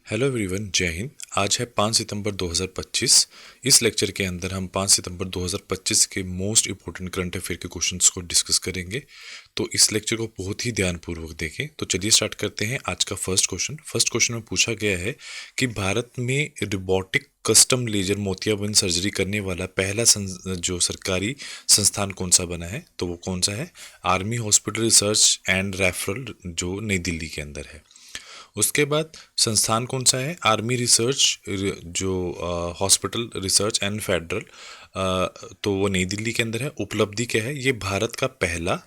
Hello everyone, जय हिंद। आज है 5 सितंबर 2025। इस लेक्चर के अंदर हम 5 सितंबर 2025 के मोस्ट इम्पोर्टेंट करंट अफेयर के क्वेश्चंस को डिस्कस करेंगे। तो इस लेक्चर को बहुत ही ध्यानपूर्वक देखें। तो चलिए स्टार्ट करते हैं। आज का फर्स्ट क्वेश्चन में पूछा गया है कि भारत में रोबोटिक कस्टम लेजर मोतियाबिंद सर्जरी करने वाला पहला जो सरकारी संस्थान कौन सा बना है, तो वो कौन सा है? Army hospital research and referral, जो नई दिल्ली के अंदर है। उसके बाद संस्थान कौन सा है? आर्मी रिसर्च, जो हॉस्पिटल रिसर्च एंड फेडरल, तो वो नई दिल्ली के अंदर है। उपलब्धि क्या है? ये भारत का पहला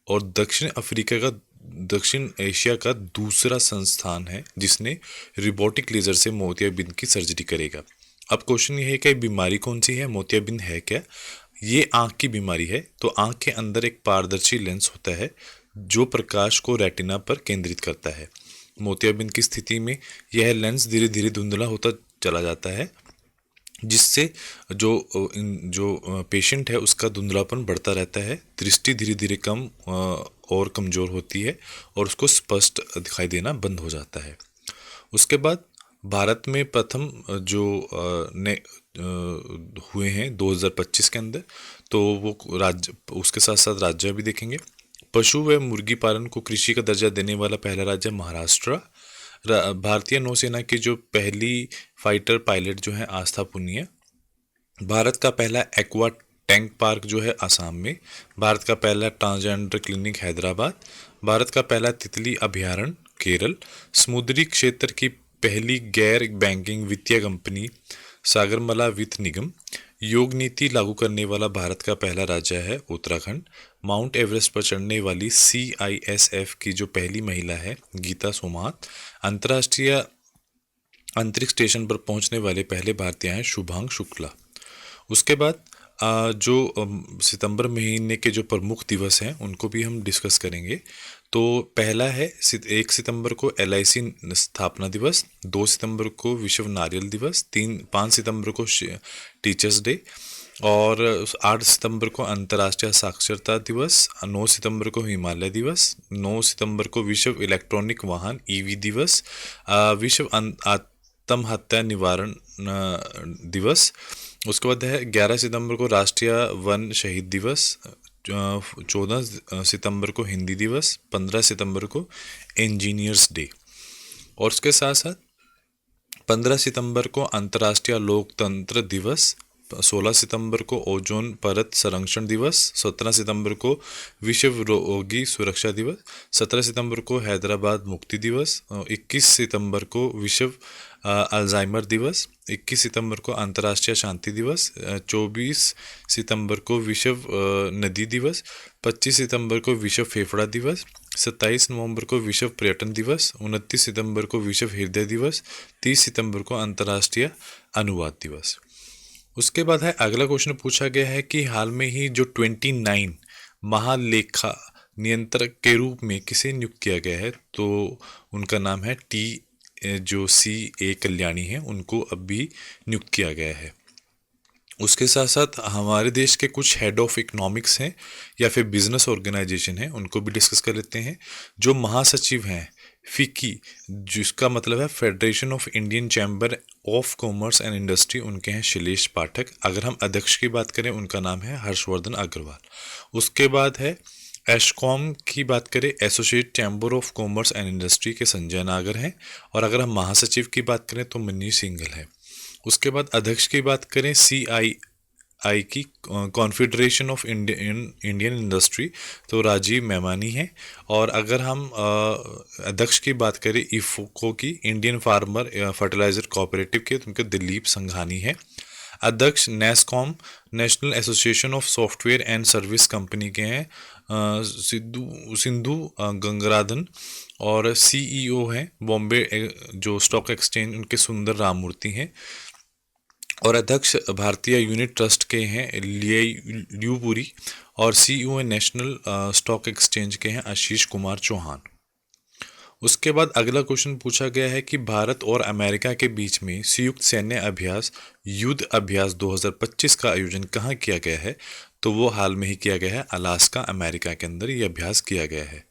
और दक्षिण एशिया का दूसरा संस्थान है जिसने रोबोटिक लेजर से मोतियाबिंद की सर्जरी करेगा। अब क्वेश्चन ये है कि बीमारी कौन सी है, मोतियाबिंद है क्या? ये आंख की बीमारी है। तो आंख के अंदर एक पारदर्शी लेंस होता है जो प्रकाश को रेटिना पर केंद्रित करता है। मोतियाबिंद की स्थिति में यह लेंस धीरे धीरे धुंधला होता चला जाता है, जिससे जो पेशेंट है उसका धुंधलापन बढ़ता रहता है, दृष्टि धीरे धीरे कम और कमज़ोर होती है और उसको स्पष्ट दिखाई देना बंद हो जाता है। उसके बाद भारत में प्रथम जो ने हुए हैं 2025 के अंदर, तो वो राज्य, उसके साथ साथ राज्य भी देखेंगे। पशु व मुर्गी पालन को कृषि का दर्जा देने वाला पहला राज्य महाराष्ट्र। भारतीय नौसेना की जो पहली फाइटर पायलट जो है आस्था पुनिया। भारत का पहला एक्वा टैंक पार्क जो है आसाम में। भारत का पहला ट्रांसजेंडर क्लिनिक हैदराबाद। भारत का पहला तितली अभयारण्य केरल। समुद्री क्षेत्र की पहली गैर बैंकिंग वित्तीय कंपनी सागरमाला वित्त निगम। योग नीति लागू करने वाला भारत का पहला राज्य है उत्तराखंड। माउंट एवरेस्ट पर चढ़ने वाली CISF की जो पहली महिला है गीता सोमात। अंतर्राष्ट्रीय अंतरिक्ष स्टेशन पर पहुंचने वाले पहले भारतीय हैं शुभांग शुक्ला। उसके बाद सितंबर महीने के जो प्रमुख दिवस हैं उनको भी हम डिस्कस करेंगे। तो पहला है 1 सितंबर को LIC स्थापना दिवस। 2 सितंबर को विश्व नारियल दिवस। 5 सितंबर को टीचर्स डे। और 8 सितंबर को अंतर्राष्ट्रीय साक्षरता दिवस। 9 सितंबर को हिमालय दिवस। 9 सितंबर को विश्व इलेक्ट्रॉनिक वाहन EV दिवस। विश्व आत्महत्या निवारण दिवस। उसके बाद है 11 सितंबर को राष्ट्रीय वन शहीद दिवस। 14 सितंबर को हिंदी दिवस। 15 सितंबर को इंजीनियर्स डे। और उसके साथ साथ 15 सितंबर को अंतर्राष्ट्रीय लोकतंत्र दिवस। 16 सितंबर को ओजोन परत संरक्षण दिवस। 17 सितंबर को विश्व रोगी सुरक्षा दिवस। 17 सितंबर को हैदराबाद मुक्ति दिवस। 21 सितंबर को विश्व अल्जाइमर दिवस। 21 सितंबर को अंतर्राष्ट्रीय शांति दिवस। 24 सितंबर को विश्व नदी दिवस। 25 सितंबर को विश्व फेफड़ा दिवस। 27 नवंबर को विश्व पर्यटन दिवस। 29 सितंबर को विश्व हृदय दिवस। 30 सितंबर को अंतर्राष्ट्रीय अनुवाद दिवस। उसके बाद है अगला क्वेश्चन पूछा गया है कि हाल में ही जो 29 महालेखा नियंत्रक के रूप में किसे नियुक्त किया गया है, तो उनका नाम है जो CA कल्याणी है, उनको अभी नियुक्त किया गया है। उसके साथ साथ हमारे देश के कुछ हेड ऑफ इकोनॉमिक्स हैं या फिर बिजनेस ऑर्गेनाइजेशन हैं, उनको भी डिस्कस कर लेते हैं। जो महासचिव हैं फिकी, जिसका मतलब है federation of Indian chamber of commerce and industry, उनके हैं शैलेश पाठक। अगर हम अध्यक्ष की बात करें उनका नाम है हर्षवर्धन अग्रवाल। उसके बाद है एशकॉम की बात करें, associate chamber of commerce and industry के संजय नागर हैं। और अगर हम महासचिव की बात करें तो मनीष सिंघल है। उसके बाद अध्यक्ष की बात करें CII की, कॉन्फेडरेशन ऑफ इंडियन इंडस्ट्री, तो राजीव मेमानी है। और अगर हम अध्यक्ष की बात करें इफको की, इंडियन फार्मर फर्टिलाइजर कोऑपरेटिव के, तो उनके दिलीप संघानी है। अध्यक्ष NASSCOM, national association of software and service company के हैं सिंधु गंगराधन। और CEO हैं बॉम्बे जो स्टॉक एक्सचेंज, उनके सुंदर राममूर्ति हैं। और अध्यक्ष भारतीय यूनिट ट्रस्ट के हैं ल्यूपुरी। और CEO नेशनल स्टॉक एक्सचेंज के हैं आशीष कुमार चौहान। उसके बाद अगला क्वेश्चन पूछा गया है कि भारत और अमेरिका के बीच में संयुक्त सैन्य अभ्यास युद्ध अभ्यास 2025 का आयोजन कहाँ किया गया है, तो वो हाल में ही किया गया है अलास्का, अमेरिका के अंदर ये अभ्यास किया गया है।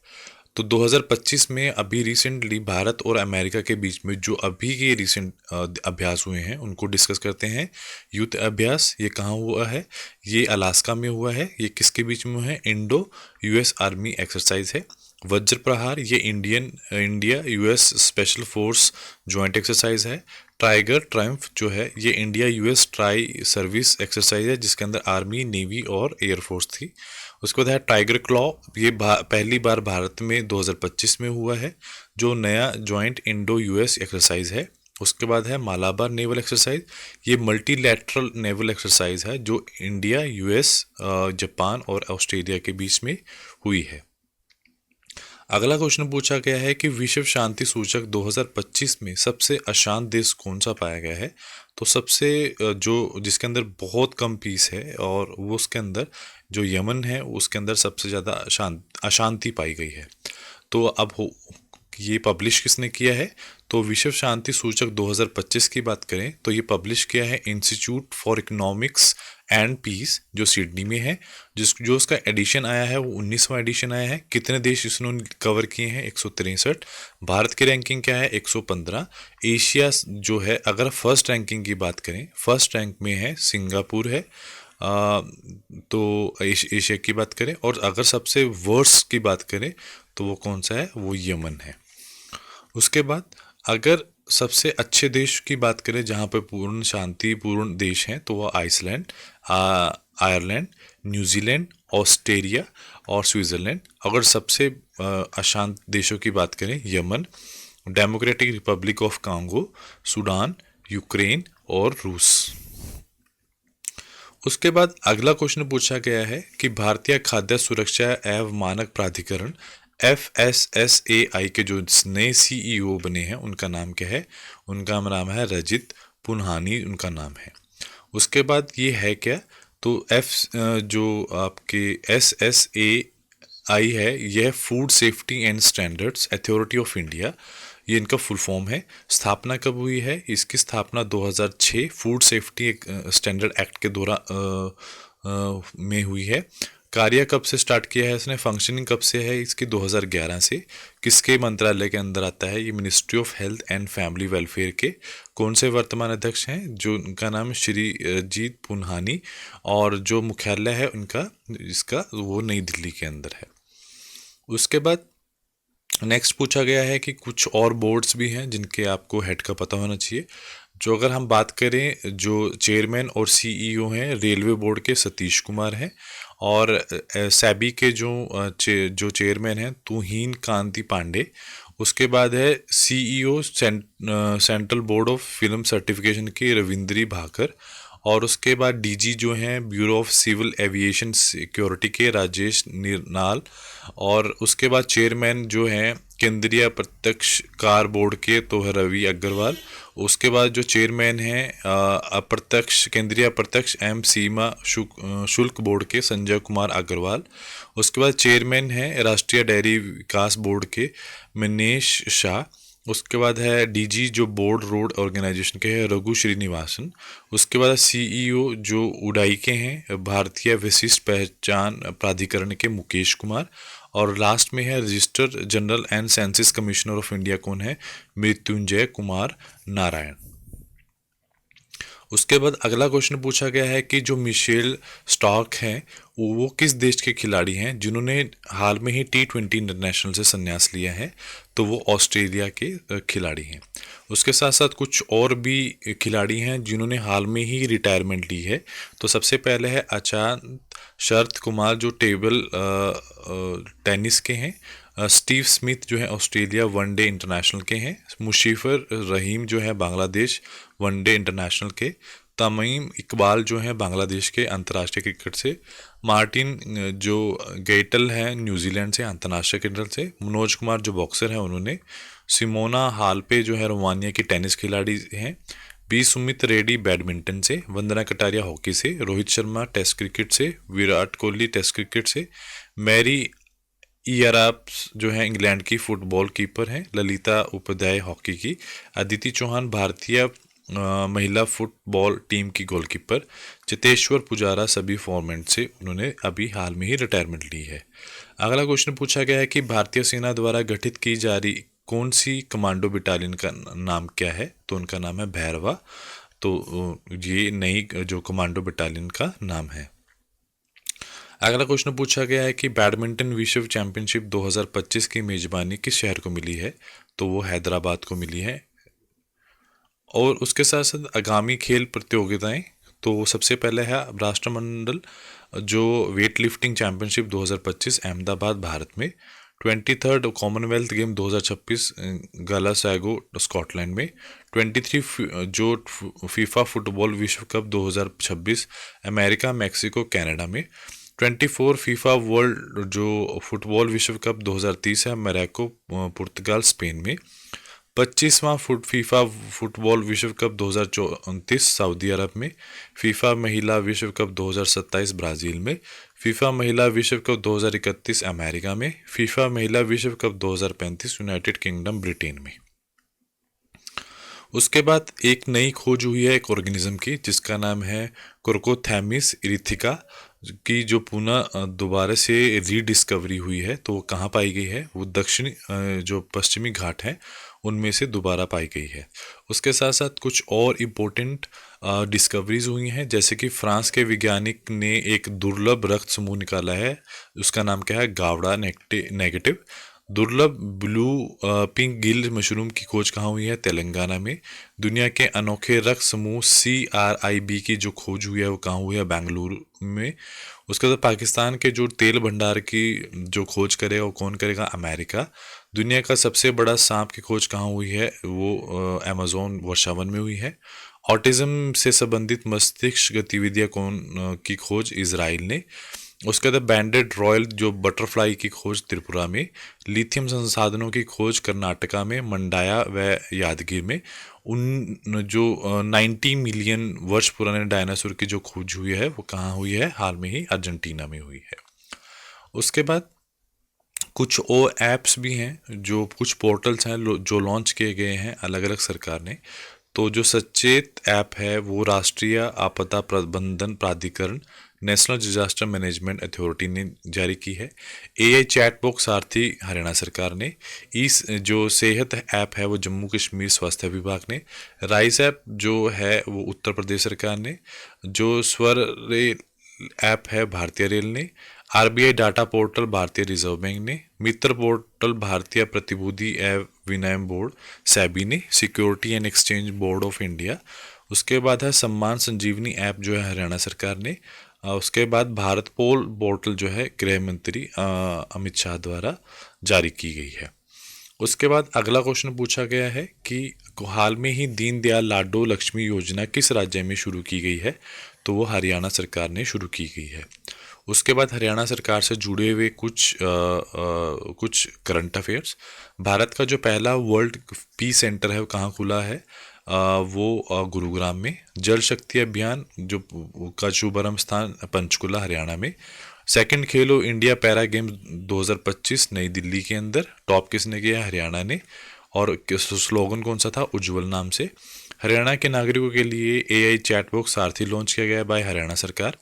तो 2025 में अभी रिसेंटली भारत और अमेरिका के बीच में जो अभी के रिसेंट अभ्यास हुए हैं उनको डिस्कस करते हैं। युद्ध अभ्यास ये कहाँ हुआ है? ये अलास्का में हुआ है। ये किसके बीच में हुआ है? इंडो यूएस आर्मी एक्सरसाइज है। वज्र प्रहार ये India US special force joint exercise है। टाइगर ट्रायम्फ जो है ये India US tri service exercise है, जिसके अंदर आर्मी, नेवी और एयरफोर्स थी। उसके बाद है टाइगर क्लॉ, ये पहली बार भारत में 2025 में हुआ है, जो नया ज्वाइंट इंडो यूएस एक्सरसाइज है। उसके बाद है मालाबार नेवल एक्सरसाइज, ये मल्टीलैटरल नेवल एक्सरसाइज है जो इंडिया, यूएस, जापान और ऑस्ट्रेलिया के बीच में हुई है। अगला क्वेश्चन पूछा गया है कि विश्व शांति सूचक 2025 में सबसे अशांत देश कौन सा पाया गया है? तो सबसे जो जिसके अंदर बहुत कम पीस है और वो उसके अंदर जो यमन है उसके अंदर सबसे ज़्यादा अशांति पाई गई है। तो अब ये पब्लिश किसने किया है? तो विश्व शांति सूचक 2025 की बात करें तो ये पब्लिश किया है institute for economics and peace जो सिडनी में है। जो उसका एडिशन आया है वो 19वां एडिशन आया है। कितने देश इसने कवर किए हैं? 163। भारत की रैंकिंग क्या है? 115। एशिया जो है, अगर फर्स्ट रैंकिंग की बात करें, फर्स्ट रैंक में है सिंगापुर है। तो एशिया की बात करें, और अगर सबसे वर्स्ट की बात करें तो वो कौन सा है? वो यमन है। उसके बाद अगर सबसे अच्छे देश की बात करें जहाँ पे पूर्ण शांतिपूर्ण देश हैं तो वो आइसलैंड, आयरलैंड, न्यूजीलैंड, ऑस्ट्रेलिया और स्विट्ज़रलैंड। अगर सबसे अशांत देशों की बात करें, Yemen, democratic Republic of Congo, Sudan, Ukraine और रूस। उसके बाद अगला क्वेश्चन पूछा गया है कि भारतीय खाद्य सुरक्षा एवं मानक प्राधिकरण FSSAI के जो नए CEO बने हैं उनका नाम क्या है? उनका नाम है रजित पुन्हानी, उनका नाम है। उसके बाद ये है क्या? तो जो आपके SSAI है, यह food safety and standards authority of India, ये इनका फुल फॉर्म है। स्थापना कब हुई है? इसकी स्थापना 2006 फूड सेफ्टी स्टैंडर्ड एक्ट के में हुई है। कार्य कब से स्टार्ट किया है इसने? फंक्शनिंग कब से है इसकी? 2011 से। किसके मंत्रालय के अंदर आता है? ये ministry of health and family welfare के कौन से वर्तमान अध्यक्ष हैं? जो उनका नाम है श्री रजीत पुन्हानी, और जो मुख्यालय है उनका इसका वो नई दिल्ली के अंदर है। उसके बाद नेक्स्ट पूछा गया है कि कुछ और बोर्ड्स भी हैं जिनके आपको हेड का पता होना चाहिए। जो अगर हम बात करें, जो चेयरमैन और CEO हैं रेलवे बोर्ड के सतीश कुमार हैं, और सैबी के जो चेयरमैन हैं तुहीन कांति पांडे। उसके बाद है CEO central board of film certification के रविंद्री भाकर, और उसके बाद DG जो हैं bureau of civil aviation security के राजेश निर्नाल, और उसके बाद चेयरमैन जो हैं केंद्रीय प्रत्यक्ष कर बोर्ड के तो है रवि अग्रवाल। उसके बाद जो चेयरमैन हैं केंद्रीय अप्रत्यक्ष एवं सीमा शुल्क बोर्ड के संजय कुमार अग्रवाल। उसके बाद चेयरमैन हैं राष्ट्रीय डेयरी विकास बोर्ड के मनीष शाह। उसके बाद है DG जो बोर्ड रोड ऑर्गेनाइजेशन के हैं रघु श्रीनिवासन। उसके बाद CEO जो उड़ाई के हैं भारतीय विशिष्ट पहचान प्राधिकरण के मुकेश कुमार, और लास्ट में है register general and census commissioner of India कौन है? मृत्युंजय कुमार नारायण। उसके बाद अगला क्वेश्चन पूछा गया है कि जो मिशेल स्टॉक हैं वो किस देश के खिलाड़ी हैं जिन्होंने हाल में ही T20 इंटरनेशनल से संन्यास लिया है? तो वो ऑस्ट्रेलिया के खिलाड़ी हैं। उसके साथ साथ कुछ और भी खिलाड़ी हैं जिन्होंने हाल में ही रिटायरमेंट ली है। तो सबसे पहले है अचांत शरत कुमार जो टेबल टेनिस के हैं। स्टीव स्मिथ जो है ऑस्ट्रेलिया वनडे इंटरनेशनल के हैं। मुशीफर रहीम जो है बांग्लादेश वनडे इंटरनेशनल के। तमीम इकबाल जो है बांग्लादेश के अंतर्राष्ट्रीय क्रिकेट से। मार्टिन जो गेटल हैं न्यूजीलैंड से अंतर्राष्ट्रीय क्रिकेट से। मनोज कुमार जो बॉक्सर हैं उन्होंने। सिमोना हालपे जो है रोमानिया की टेनिस खिलाड़ी हैं। बी सुमित रेड्डी बैडमिंटन से। वंदना कटारिया हॉकी से। रोहित शर्मा टेस्ट क्रिकेट से। विराट कोहली टेस्ट क्रिकेट से। मैरी ईराप्स जो है इंग्लैंड की फुटबॉल कीपर हैं। ललिता उपाध्याय हॉकी की। अदिति चौहान भारतीय महिला फुटबॉल टीम की गोलकीपर चितेश्वर पुजारा सभी फॉर्मेट से उन्होंने अभी हाल में ही रिटायरमेंट ली है। अगला क्वेश्चन पूछा गया है कि भारतीय सेना द्वारा गठित की जा रही कौन सी कमांडो बटालियन का नाम क्या है? तो उनका नाम है भैरवा। तो ये नई जो कमांडो बटालियन का नाम है। अगला क्वेश्चन पूछा गया है कि बैडमिंटन विश्व चैंपियनशिप 2025 की मेजबानी किस शहर को मिली है? तो वो हैदराबाद को मिली है। और उसके साथ साथ आगामी खेल प्रतियोगिताएं, तो सबसे पहले है राष्ट्रमंडल जो weight lifting championship 2025 Ahmedabad Bharat में, 23rd कॉमनवेल्थ गेम 2026 गालासैगो स्कॉटलैंड में, 23 जो फीफा फुटबॉल विश्व कप 2026 अमेरिका मैक्सिको कनाडा में, 24 फीफा वर्ल्ड जो फुटबॉल विश्व कप 2030 है मोरक्को पुर्तगाल स्पेन में, 25वां फीफा फुटबॉल विश्व कप 2034 सऊदी अरब में, फीफा महिला विश्व कप 2027 ब्राज़ील में, फीफा महिला विश्व कप 2031 अमेरिका में, फीफा महिला विश्व कप 2035 यूनाइटेड किंगडम ब्रिटेन में। उसके बाद एक नई खोज हुई है एक ऑर्गेनिज्म की जिसका नाम है कोर्कोथैमिस इरिथिका की, जो पुनः दोबारा से रीडिस्कवरी हुई है। तो वो कहाँ पाई गई है? वो दक्षिणी जो पश्चिमी घाट हैं उनमें से दोबारा पाई गई है। उसके साथ साथ कुछ और इम्पोर्टेंट डिस्कवरीज हुई हैं, जैसे कि फ्रांस के वैज्ञानिक ने एक दुर्लभ रक्त समूह निकाला है, उसका नाम क्या है? गावड़ा नेगेटिव। दुर्लभ ब्लू पिंक गिल मशरूम की खोज कहाँ हुई है? तेलंगाना में। दुनिया के अनोखे रक्त समूह CRIB की जो खोज हुई है वो कहाँ हुई है? बेंगलुरु में। उसके बाद पाकिस्तान के जो तेल भंडार की जो खोज करेगा वो कौन करेगा? अमेरिका। दुनिया का सबसे बड़ा सांप की खोज कहाँ हुई है? वो अमेजोन वर्षावन में हुई है। ऑटिज्म से संबंधित मस्तिष्क गतिविधियाँ कौन की खोज? इजराइल ने। उसके बाद बैंडेड रॉयल जो बटरफ्लाई की खोज त्रिपुरा में। लिथियम संसाधनों की खोज कर्नाटका में मंडाया व यादगीर में। उन जो 90 मिलियन वर्ष पुराने डायनासोर की जो खोज हुई है वो कहाँ हुई है? हाल में ही अर्जेंटीना में हुई है। उसके बाद कुछ और ऐप्स भी हैं, जो कुछ पोर्टल्स हैं जो लॉन्च किए गए हैं अलग अलग सरकार ने। तो जो सचेत ऐप है वो राष्ट्रीय आपदा प्रबंधन प्राधिकरण नेशनल डिजास्टर मैनेजमेंट अथॉरिटी ने जारी की है। AI चैट बॉक्स सारथी हरियाणा सरकार ने। इस जो सेहत ऐप है वो जम्मू कश्मीर स्वास्थ्य विभाग ने। राइस ऐप जो है वो उत्तर प्रदेश सरकार ने। जो स्वर ऐप है भारतीय रेल ने। RBI डाटा पोर्टल भारतीय रिजर्व बैंक ने। मित्र पोर्टल भारतीय प्रतिभूति एवं विनिमय बोर्ड सेबी ने। Security and exchange board of India. उसके बाद है सम्मान संजीवनी ऐप जो है हरियाणा सरकार ने। उसके बाद भारत पोल पोर्टल जो है गृह मंत्री अमित शाह द्वारा जारी की गई है। उसके बाद अगला क्वेश्चन पूछा गया है कि हाल में ही दीनदयाल लाडो लक्ष्मी योजना किस राज्य में शुरू की गई है? तो वो हरियाणा सरकार ने शुरू की गई है। उसके बाद हरियाणा सरकार से जुड़े हुए कुछ करंट अफेयर्स। भारत का जो पहला वर्ल्ड पीस सेंटर है वो कहाँ खुला है? वो गुरुग्राम में। जल शक्ति अभियान जो का शुभारंभ स्थान पंचकुला हरियाणा में। सेकंड खेलो इंडिया पैरा गेम्स 2025 नई दिल्ली के अंदर टॉप किसने किया? हरियाणा ने। और स्लोगन कौन सा था? उज्जवल नाम से। हरियाणा के नागरिकों के लिए AI चैट बॉक्स सारथी लॉन्च किया गया है बाय हरियाणा सरकार।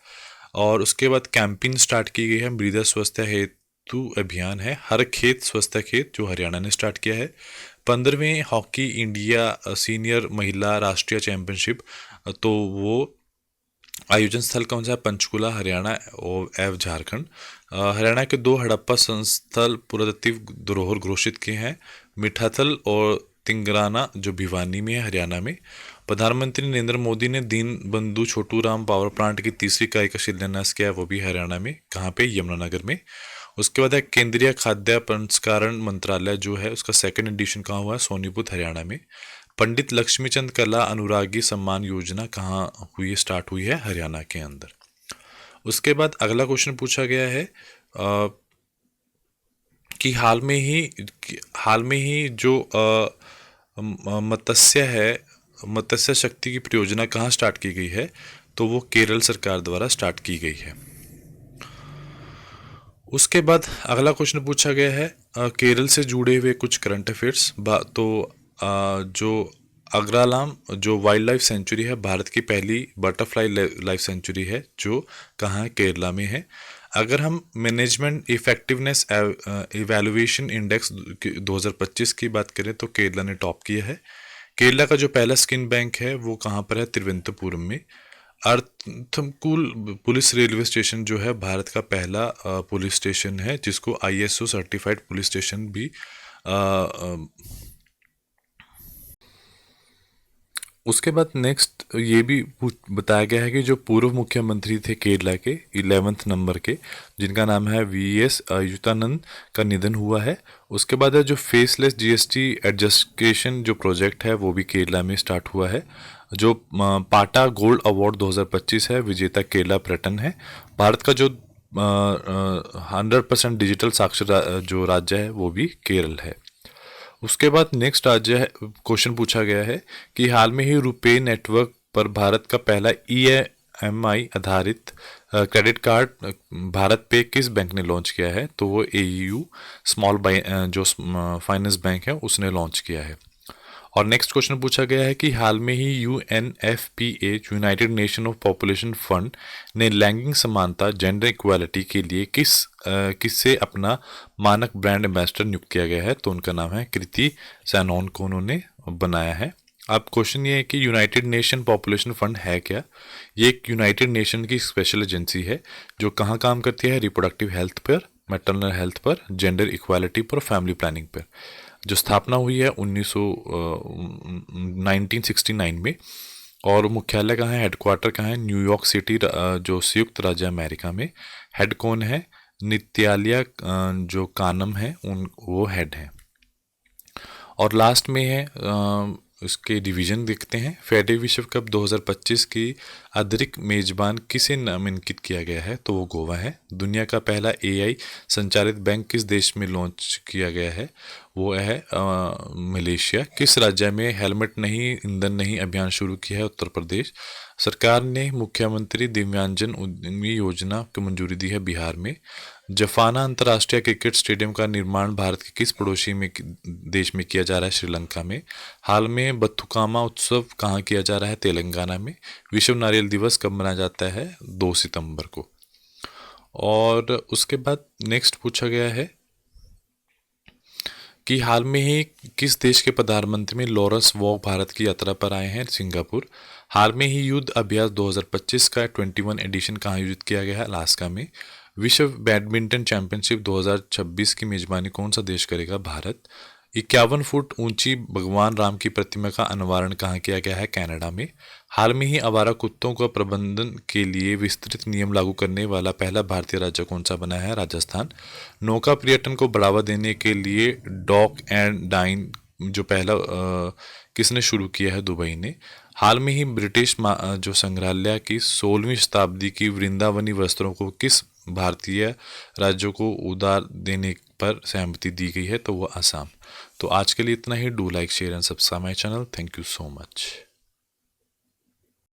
और उसके बाद कैंपेन स्टार्ट की गई है मृदा स्वास्थ्य हेतु अभियान है हर खेत स्वस्थ खेत, जो हरियाणा ने स्टार्ट किया है। 15वें हॉकी इंडिया सीनियर महिला राष्ट्रीय चैंपियनशिप, तो वो आयोजन स्थल कौन सा है? पंचकुला हरियाणा और एवं झारखंड। हरियाणा के 2 हड़प्पा संस्थल पुरातत्व धरोहर घोषित किए हैं, मिठाथल और तिंगराना जो भिवानी में है हरियाणा में। प्रधानमंत्री नरेंद्र मोदी ने दीन बंधु छोटू राम पावर प्लांट की तीसरी इकाई का शिलान्यास किया है, वो भी हरियाणा में। कहाँ पे? यमुनानगर में। उसके बाद है केंद्रीय खाद्य प्रसंस्करण मंत्रालय जो है उसका सेकंड एडिशन कहाँ हुआ है? सोनीपत हरियाणा में। पंडित लक्ष्मीचंद कला अनुरागी सम्मान योजना कहाँ हुई? स्टार्ट हुई है हरियाणा के अंदर। उसके बाद अगला क्वेश्चन पूछा गया है कि हाल में ही जो मत्स्य है, मत्स्य शक्ति की परियोजना कहाँ स्टार्ट की गई है? तो वो केरल सरकार द्वारा स्टार्ट की गई है। उसके बाद अगला क्वेश्चन पूछा गया है केरल से जुड़े हुए कुछ करंट अफेयर्स। तो जो अग्रालाम जो वाइल्ड लाइफ सेंचुरी है, भारत की पहली बटरफ्लाई लाइफ सेंचुरी है, जो कहाँ है, केरला में है। अगर हम मैनेजमेंट इफेक्टिवनेस इवैल्यूएशन इंडेक्स 2025 की बात करें तो केरला ने टॉप किया है। केरला का जो पहला स्किन बैंक है वो कहाँ पर है, तिरुवनंतपुरम में। अर्थमकुल पुलिस रेलवे स्टेशन जो है भारत का पहला पुलिस स्टेशन है, जिसको ISO सर्टिफाइड पुलिस स्टेशन भी उसके बाद नेक्स्ट ये भी बताया गया है कि जो पूर्व मुख्यमंत्री थे केरला के 11th नंबर के, जिनका नाम है VS अच्युतानंद, का निधन हुआ है। उसके बाद है जो फेसलेस GST एडजस्टेशन जो प्रोजेक्ट है वो भी केरला में स्टार्ट हुआ है। जो पाटा गोल्ड अवार्ड 2025 है, विजेता केरला पर्यटन है। भारत का जो 100% डिजिटल साक्षर जो राज्य है वो भी केरल है। उसके बाद नेक्स्ट राज्य है, क्वेश्चन पूछा गया है कि हाल में ही रुपे नेटवर्क पर भारत का पहला EMI आधारित क्रेडिट कार्ड भारत पे किस बैंक ने लॉन्च किया है, तो वो AU स्मॉल जो फाइनेंस बैंक है उसने लॉन्च किया है। और नेक्स्ट क्वेश्चन पूछा गया है कि हाल में ही UNFPA United nation of population fund ने लैंगिक समानता जेंडर इक्वालिटी के लिए किससे अपना मानक ब्रांड एम्बेसडर नियुक्त किया गया है, तो उनका नाम है कृति सैनोन को उन्होंने बनाया है। अब क्वेश्चन ये है कि यूनाइटेड नेशन पॉपुलेशन फंड है क्या। ये एक यूनाइटेड नेशन की स्पेशल एजेंसी है जो कहाँ काम करती है, रिप्रोडक्टिव हेल्थ पर, मैटरनल हेल्थ पर, जेंडर इक्वालिटी पर, फैमिली प्लानिंग पर। जो स्थापना हुई है 1969 में। और मुख्यालय कहाँ है, हेडक्वार्टर कहाँ है, न्यूयॉर्क सिटी जो संयुक्त राज्य अमेरिका में। हेड कौन है, नित्यालिया जो कानम है वो हेड है। और लास्ट में है इसके डिवीजन देखते हैं। फेडे विश्व कप 2025 की आधिकारिक मेजबान किसे नामांकित किया गया है, तो वो गोवा है। दुनिया का पहला AI संचालित बैंक किस देश में लॉन्च किया गया है, वो है मलेशिया। किस राज्य में हेलमेट नहीं ईंधन नहीं अभियान शुरू किया है, उत्तर प्रदेश। सरकार ने मुख्यमंत्री दिव्यांजन उद्यमी योजना को मंजूरी दी है, बिहार में। जफाना अंतर्राष्ट्रीय क्रिकेट स्टेडियम का निर्माण भारत के किस पड़ोसी में देश में किया जा रहा है, श्रीलंका में। हाल में बथुकामा उत्सव कहाँ किया जा रहा है, तेलंगाना में। विश्व नारियल दिवस कब मनाया जाता है, 2 सितंबर को। और उसके बाद नेक्स्ट पूछा गया है कि हाल में ही किस देश के प्रधानमंत्री में लॉरेंस वॉग भारत की यात्रा पर आए हैं, सिंगापुर। हाल में ही युद्ध अभ्यास 2025 का 21 एडिशन कहाँ आयोजित किया गया है, अलास्का में। विश्व बैडमिंटन चैंपियनशिप 2026 की मेजबानी कौन सा देश करेगा, भारत। 51 फुट ऊंची भगवान राम की प्रतिमा का अनावरण कहाँ किया गया है, कनाडा में। हाल में ही आवारा कुत्तों का प्रबंधन के लिए विस्तृत नियम लागू करने वाला पहला भारतीय राज्य कौन सा बना है, राजस्थान। नौका पर्यटन को बढ़ावा देने के लिए डॉक एंड डाइन जो पहला किसने शुरू किया है, दुबई ने। हाल में ही ब्रिटिश जो संग्रहालय की 16वीं शताब्दी की वृंदावनी वस्त्रों को किस भारतीय राज्यों को उधार देने पर सहमति दी गई है, तो वो असम। तो आज के लिए इतना ही। Do like share and subscribe my channel. Thank you so much.